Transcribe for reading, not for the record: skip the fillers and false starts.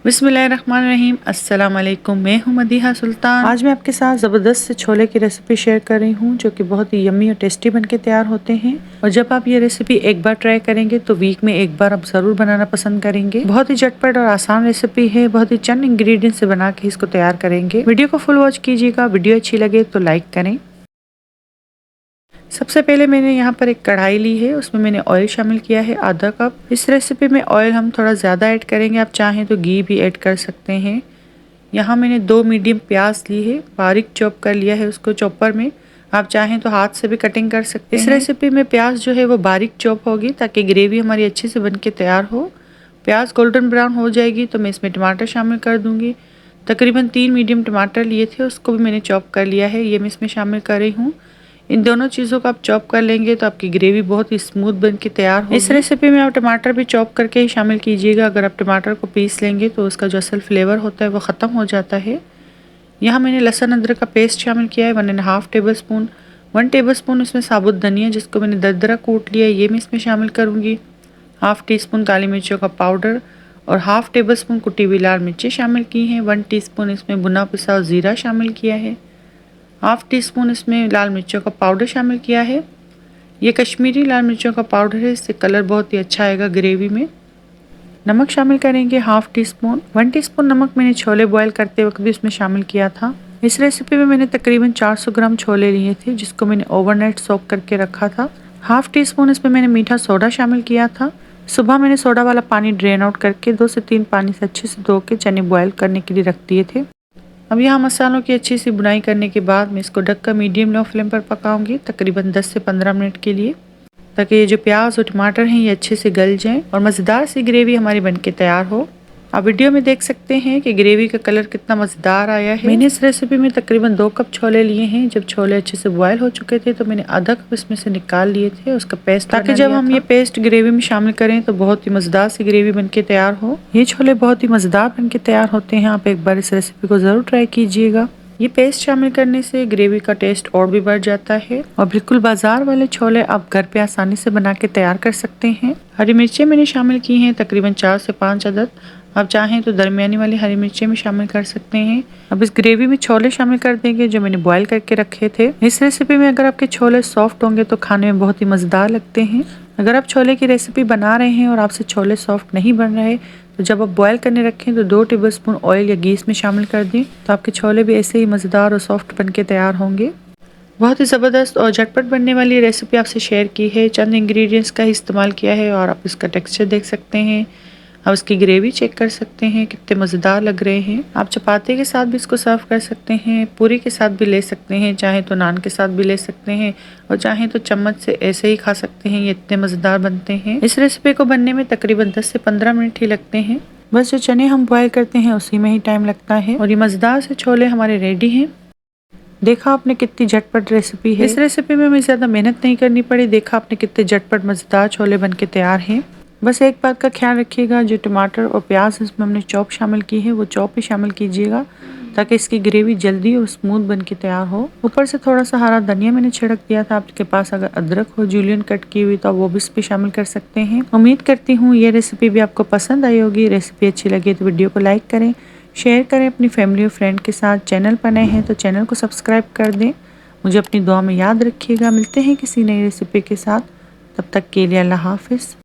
बिस्मिल्लाहिर्रहमानिर्रहीम। अस्सलाम वालेकुम। मैं हूं मदीहा सुल्तान। आज मैं आपके साथ ज़बरदस्त से छोले की रेसिपी शेयर कर रही हूं जो कि बहुत ही यम्मी और टेस्टी बनके तैयार होते हैं। और जब आप ये रेसिपी एक बार ट्राई करेंगे तो वीक में एक बार आप ज़रूर बनाना पसंद करेंगे। बहुत ही झटपट और आसान रेसिपी है। बहुत ही चंद इंग्रेडिएंट से बना के इसको तैयार करेंगे। वीडियो को फुल वॉच कीजिएगा। वीडियो अच्छी लगे तो लाइक करें। सबसे पहले मैंने यहाँ पर एक कढ़ाई ली है, उसमें मैंने ऑयल शामिल किया है आधा कप। इस रेसिपी में ऑयल हम थोड़ा ज़्यादा ऐड करेंगे, आप चाहें तो घी भी ऐड कर सकते हैं। यहाँ मैंने 2 मीडियम प्याज ली है, बारीक चॉप कर लिया है उसको चॉपर में। आप चाहें तो हाथ से भी कटिंग कर सकते हैं। इस रेसिपी में प्याज जो है वो बारीक चॉप होगी ताकि ग्रेवी हमारी अच्छे से बन के तैयार हो। प्याज गोल्डन ब्राउन हो जाएगी तो मैं इसमें टमाटर शामिल कर दूँगी। तकरीबन 3 मीडियम टमाटर लिए थे, उसको भी मैंने चॉप कर लिया है, ये मैं इसमें शामिल कर रही हूँ। इन दोनों चीज़ों को आप चॉप कर लेंगे तो आपकी ग्रेवी बहुत ही स्मूथ बन के तैयार होगी। इस रेसिपी में आप टमाटर भी चॉप करके ही शामिल कीजिएगा। अगर आप टमाटर को पीस लेंगे तो उसका जो असल फ्लेवर होता है वो ख़त्म हो जाता है। यहाँ मैंने लहसुन अदरक का पेस्ट शामिल किया है 1.5 टेबल स्पून। 1 टेबल स्पून इसमें साबुत धनिया जिसको मैंने दरदरा कूट लिया है ये मैं इसमें शामिल करूँगी। 1/2 टीस्पून काली मिर्चों का पाउडर और 1/2 टेबल स्पून कुटी हुई लाल मिर्ची शामिल की हैं। 1 टीस्पून इसमें भुना पिसा ज़ीरा शामिल किया है। 1/2 टीस्पून इसमें लाल मिर्चों का पाउडर शामिल किया है। ये कश्मीरी लाल मिर्चों का पाउडर है, इससे कलर बहुत ही अच्छा आएगा ग्रेवी में। नमक शामिल करेंगे 1/2 टीस्पून। 1 टीस्पून नमक मैंने छोले बॉयल करते वक्त भी इसमें शामिल किया था। इस रेसिपी में मैंने तकरीबन 400 ग्राम छोले लिए थे जिसको मैंने ओवरनाइट सोक करके रखा था। 1/2 टीस्पून इसमें मैंने मीठा सोडा शामिल किया था। सुबह मैंने सोडा वाला पानी ड्रेन आउट करके 2 से 3 पानी से अच्छे से धो के चने बॉयल करने के लिए रख दिए थे। अब यहाँ मसालों की अच्छी सी बुनाई करने के बाद मैं इसको ढककर मीडियम लो फ्लेम पर पकाऊंगी तकरीबन 10 से 15 मिनट के लिए, ताकि ये जो प्याज और टमाटर हैं ये अच्छे से गल जाएं और मज़ेदार सी ग्रेवी हमारी बनके तैयार हो। आप वीडियो में देख सकते हैं कि ग्रेवी का कलर कितना मज़ेदार आया है। मैंने इस रेसिपी में तकरीबन 2 कप छोले लिए हैं। जब छोले अच्छे से बॉयल हो चुके थे तो मैंने आधा कप इसमें से निकाल लिए थे उसका पेस्ट, ताकि जब हम ये पेस्ट ग्रेवी में शामिल करें तो बहुत ही मज़ेदार सी ग्रेवी बनके तैयार हो। ये छोले बहुत ही मज़ेदार बनके तैयार होते हैं। आप एक बार इस रेसिपी को ज़रूर ट्राई कीजिएगा। ये पेस्ट शामिल करने से ग्रेवी का टेस्ट और भी बढ़ जाता है और बिल्कुल बाजार वाले छोले आप घर पे आसानी से बना के तैयार कर सकते हैं। हरी मिर्चें मैंने शामिल की हैं तकरीबन 4 से 5 अदद। आप चाहें तो दरमियानी वाली हरी मिर्चें भी शामिल कर सकते हैं। अब इस ग्रेवी में छोले शामिल कर देंगे जो मैंने बॉयल करके रखे थे। इस रेसिपी में अगर आपके छोले सॉफ्ट होंगे तो खाने में बहुत ही मज़ेदार लगते हैं। अगर आप छोले की रेसिपी बना रहे हैं और आपसे छोले सॉफ्ट नहीं बन रहे तो जब आप बॉयल करने रखें तो 2 टेबल स्पून ऑयल या घी इसमें शामिल कर दें, तो आपके छोले भी ऐसे ही मज़ेदार और सॉफ्ट बनके तैयार होंगे। बहुत ही ज़बरदस्त और झटपट बनने वाली रेसिपी आपसे शेयर की है। चंद इंग्रेडिएंट्स का ही इस्तेमाल किया है और आप इसका टेक्सचर देख सकते हैं। आप इसकी ग्रेवी चेक कर सकते हैं कितने मज़ेदार लग रहे हैं। आप चपाती के साथ भी इसको सर्व कर सकते हैं, पूरी के साथ भी ले सकते हैं, चाहे तो नान के साथ भी ले सकते हैं और चाहे तो चम्मच से ऐसे ही खा सकते हैं। ये इतने मज़ेदार बनते हैं। इस रेसिपी को बनने में तकरीबन 10 से 15 मिनट ही लगते हैं। बस जो चने हम बॉयल करते हैं उसी में ही टाइम लगता है और ये मज़ेदार से छोले हमारे रेडी हैं। देखा आपने कितनी झटपट रेसिपी है। इस रेसिपी में हमें ज़्यादा मेहनत नहीं करनी पड़ी। देखा आपने कितने झटपट मज़ेदार छोले बन के तैयार हैं। बस एक बात का ख्याल रखिएगा, जो टमाटर और प्याज इसमें हमने चॉप शामिल की है वो चॉप ही शामिल कीजिएगा ताकि इसकी ग्रेवी जल्दी और स्मूथ बन के तैयार हो। ऊपर से थोड़ा सा हरा धनिया मैंने छिड़क दिया था। आपके पास अगर अदरक हो जूलियन कट की हुई तो वो भी इस पर शामिल कर सकते हैं। उम्मीद करती हूँ ये रेसिपी भी आपको पसंद आई होगी। रेसिपी अच्छी लगी तो वीडियो को लाइक करें, शेयर करें अपनी फैमिली और फ्रेंड के साथ। चैनल पर नए हैं तो चैनल को सब्सक्राइब कर दें। मुझे अपनी दुआ में याद रखिएगा। मिलते हैं किसी नई रेसिपी के साथ, तब तक के लिए अल्लाह हाफिज़।